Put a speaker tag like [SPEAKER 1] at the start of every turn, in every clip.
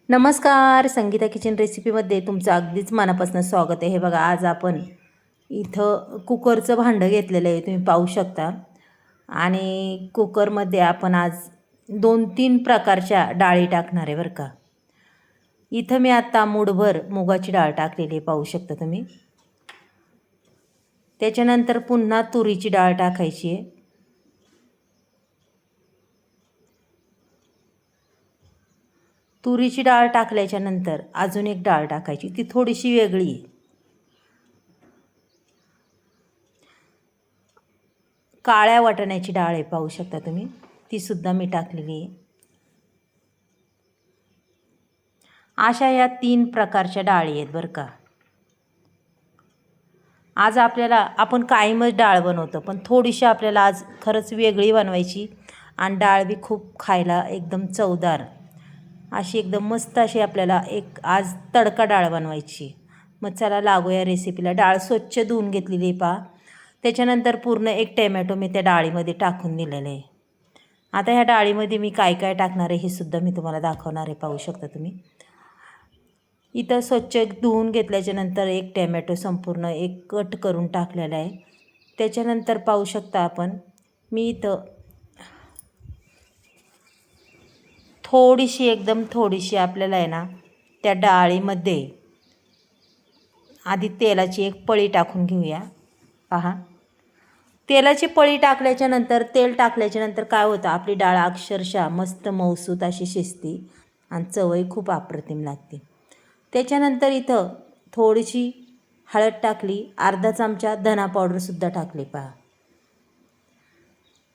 [SPEAKER 1] नमस्कार, संगीता किचन रेसिपीमध्ये तुमचं अगदीच मनापासून स्वागत आहे. हे बघा, आज आपण इथं कुकरचं भांडं घेतलेलं आहे, तुम्ही पाहू शकता. आणि कुकरमध्ये आपण आज 2-3 प्रकारच्या डाळी टाकणार आहे बरं का. इथं मी आता मूठभर मुगाची डाळ टाकलेली आहे, पाहू शकता तुम्ही. त्याच्यानंतर पुन्हा तुरीची डाळ टाकायची आहे. तुरीची डाळ टाकल्याच्या नंतर अजून एक डाळ टाकायची, ती थोडीशी वेगळी आहे. काळ्या वाटाण्याची डाळ आहे, पाहू शकता तुम्ही, ती सुद्धा मी टाकलेली आहे. अशा या 3 प्रकारच्या डाळी आहेत बरं का. आज आपण कायमच डाळ बनवतो, पण थोडीशी आपल्याला आज खरंच वेगळी बनवायची. आणि डाळ बी खूप खायला एकदम चवदार अशी, एकदम मस्त अशी आपल्याला एक आज तडका डाळ बनवायची. मग चला लागूया रेसिपीला. डाळ स्वच्छ धुवून घेतलेली पहा. त्याच्यानंतर पूर्ण एक टोमॅटो मी त्या डाळीमध्ये टाकून दिलेलं आहे. आता ह्या डाळीमध्ये मी काय काय टाकणार आहे हे सुद्धा मी तुम्हाला दाखवणार आहे, पाहू शकता तुम्ही. इथं स्वच्छ धुवून घेतल्याच्यानंतर एक टोमॅटो संपूर्ण एक कट करून टाकलेला आहे. त्याच्यानंतर पाहू शकता आपण, मी इथं थोडीशी, एकदम थोडीशी आपल्याला आहे ना, त्या डाळीमध्ये आधी तेलाची एक पळी टाकून घेऊया. पहा, तेलाची पळी टाकल्याच्यानंतर, तेल टाकल्याच्यानंतर काय होतं, आपली डाळ अक्षरशः मस्त मऊसूत अशी शिजते आणि चवही खूप अप्रतिम लागते. त्याच्यानंतर इथं थोडीशी हळद टाकली, अर्धा चमचा धना पावडरसुद्धा टाकली पहा.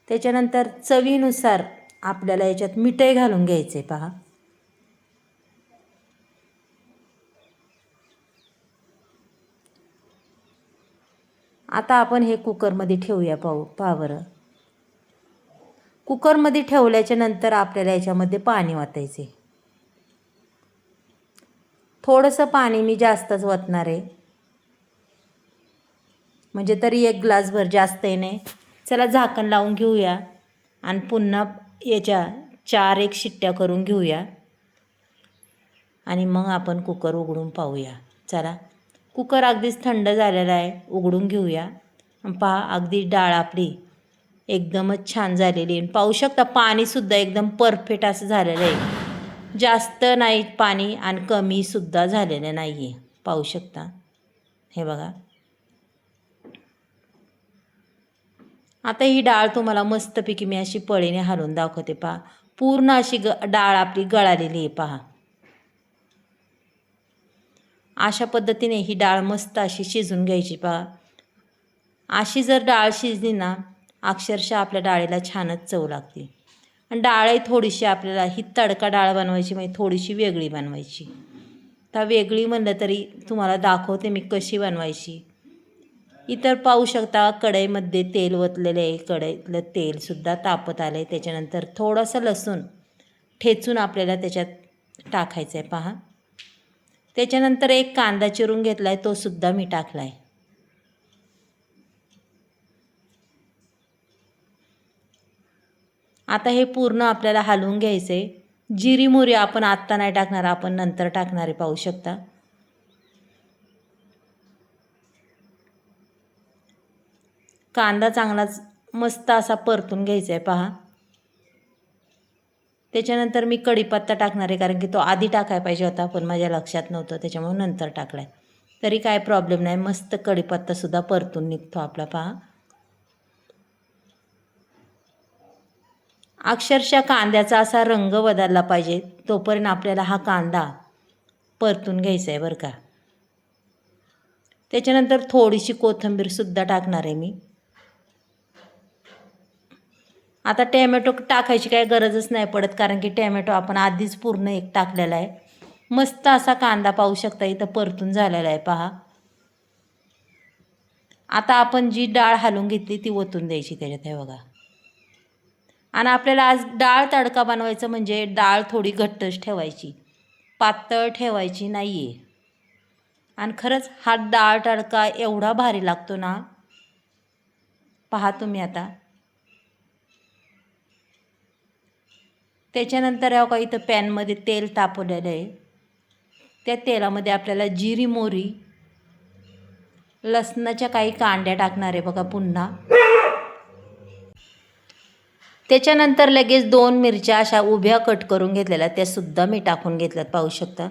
[SPEAKER 1] त्याच्यानंतर चवीनुसार आपल्याला याच्यात मीठही घालून घ्यायचे पहा. आता आपण हे कुकरमध्ये ठेवूया, पहा बरं. कुकरमध्ये ठेवल्याच्या नंतर आपल्याला याच्यामध्ये पाणी ओतायचे. थोडंसं पाणी मी जास्तच ओतणार आहे, म्हणजे तरी 1 ग्लासभर, जास्त नाही. चला झाकण लावून घेऊया आणि पुन्हा याच्या 4-1 शिट्ट्या करून घेऊया आणि मग आपण कुकर उघडून पाहूया. चला, कुकर अगदीच थंड झालेला आहे, उघडून घेऊया. पहा, अगदी डाळ आपली एकदमच छान झालेली आहे. पाहू शकता, पाणीसुद्धा एकदम परफेक्ट असं झालेलं आहे. जास्त नाही पाणी आणि कमीसुद्धा झालेलं नाही आहे, पाहू शकता. हे बघा, आता ही डाळ तुम्हाला मस्तपैकी मी अशी पळीने हलवून दाखवते पहा. पूर्ण अशी डाळ आपली गळालेली आहे पहा. अशा पद्धतीने ही डाळ मस्त अशी शिजून घ्यायची पहा. अशी जर डाळ शिजली ना, अक्षरशः आपल्या डाळीला छानच चव लागते. आणि डाळही थोडीशी आपल्याला ही तडका डाळ बनवायची, म्हणजे थोडीशी वेगळी बनवायची. तर वेगळी म्हणलं तरी तुम्हाला दाखवते मी कशी बनवायची. इतर पाहू शकता, कढईमध्ये तेल ओतलेलं आहे, कढईतलं तेलसुद्धा तापत आलं आहे. त्याच्यानंतर थोडंसं लसूण ठेचून आपल्याला त्याच्यात टाकायचं आहे पहा. त्याच्यानंतर एक कांदा चिरून घेतला आहे, तोसुद्धा मी टाकला आहे. आता हे पूर्ण आपल्याला हलवून घ्यायचं आहे. जिरी मोहरी आपण आत्ता नाही टाकणार, आपण नंतर टाकणार आहे, पाहू शकता. कांदा चांगलाच मस्त असा परतून घ्यायचा आहे पहा. त्याच्यानंतर मी कढीपत्ता टाकणार आहे, कारण की तो आधी टाकायला पाहिजे होता, पण माझ्या लक्षात नव्हतं, त्याच्यामुळे नंतर टाकला आहे. तरी काय प्रॉब्लेम नाही, मस्त कढीपत्तासुद्धा परतून निघतो आपला पहा. अक्षरशः कांद्याचा असा रंग बदलला पाहिजे तोपर्यंत आपल्याला हा कांदा परतून घ्यायचा आहे बरं का. त्याच्यानंतर थोडीशी कोथिंबीरसुद्धा टाकणार आहे मी. आता टॅमॅटो टाकायची काही गरजच नाही पडत, कारण की टॅमॅटो आपण आधीच पूर्ण एक टाकलेला आहे. मस्त असा कांदा पाहू शकता इथं परतून झालेला आहे पहा. आता आपण जी डाळ हलवून घेतली ती ओतून द्यायची त्याच्यात, हे बघा. आणि आपल्याला आज डाळ तडका बनवायचं, म्हणजे डाळ थोडी घट्टच ठेवायची, पातळ ठेवायची नाही आहे. आणि खरंच हा डाळ तडका एवढा भारी लागतो ना, पहा तुम्ही आता. त्याच्यानंतर का इथं पॅनमध्ये तेल तापवलेलं आहे. त्या तेलामध्ये आपल्याला जिरी मोहरी, लसणाच्या काही कांड्या टाकणार आहे बघा पुन्हा. त्याच्यानंतर लगेच 2 मिरच्या अशा उभ्या कट करून घेतलेल्या त्यासुद्धा मी टाकून घेतल्यात पाहू शकता.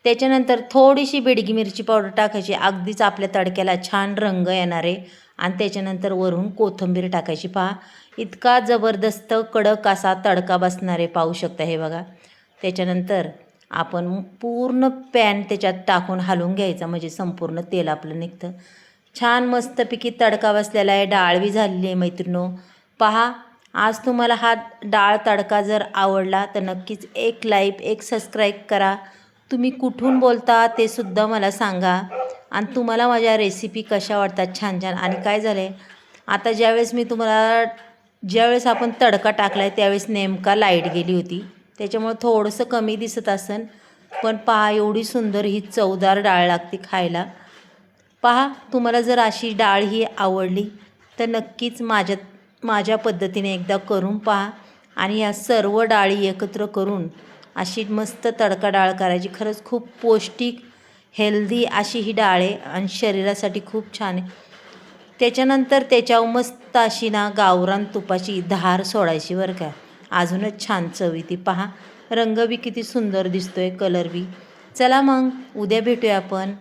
[SPEAKER 1] त्याच्यानंतर थोडीशी बेडगी मिरची पावडर टाकायची, अगदीच आपल्या तडक्याला छान रंग येणार आहे. आणि त्याच्यानंतर वरून कोथिंबीर टाकायची. पहा इतका जबरदस्त कडक असा तडका बसणार आहे पाहू शकता हे बघा. त्याच्यानंतर आपण पूर्ण पॅन त्याच्यात टाकून हलवून घ्यायचा म्हणजे संपूर्ण तेल आपलं निघतं. छान मस्तपैकी तडका बसलेला आहे. डाळ बी झालेली आहे मैत्रिणो. पहा आज तुम्हाला हा डाळ तडका जर आवडला तर नक्कीच एक लाईक एक सबस्क्राईब करा. तुम्ही कुठून बोलता ते सुद्धा मला सांगा. आणि तुम्हाला माझ्या रेसिपी कशा वाटतात छान छान. आणि काय झालं आहे आता ज्यावेळेस आपण तडका टाकला आहे त्यावेळेस नेमका लाईट गेली होती, त्याच्यामुळे थोडंसं कमी दिसत असेल. पण पहा एवढी सुंदर ही चवदार डाळ लागते खायला. पहा तुम्हाला जर अशी डाळ ही आवडली तर नक्कीच माझ्या पद्धतीने एकदा करून पहा. आणि या सर्व डाळी एकत्र करून अशी मस्त तडका डाळ करायची. खरंच खूप पौष्टिक हेल्दी अशी ही डाळ आहे आणि शरीरासाठी खूप छान आहे. त्याच्यानंतर त्याच्यावर मस्त अशी ना गावरान तुपाची धार सोडायची बरं का, अजूनच छान चव येते. पहा रंग बी किती सुंदर दिसतोय, कलर बी. चला मग उद्या भेटूया आपण.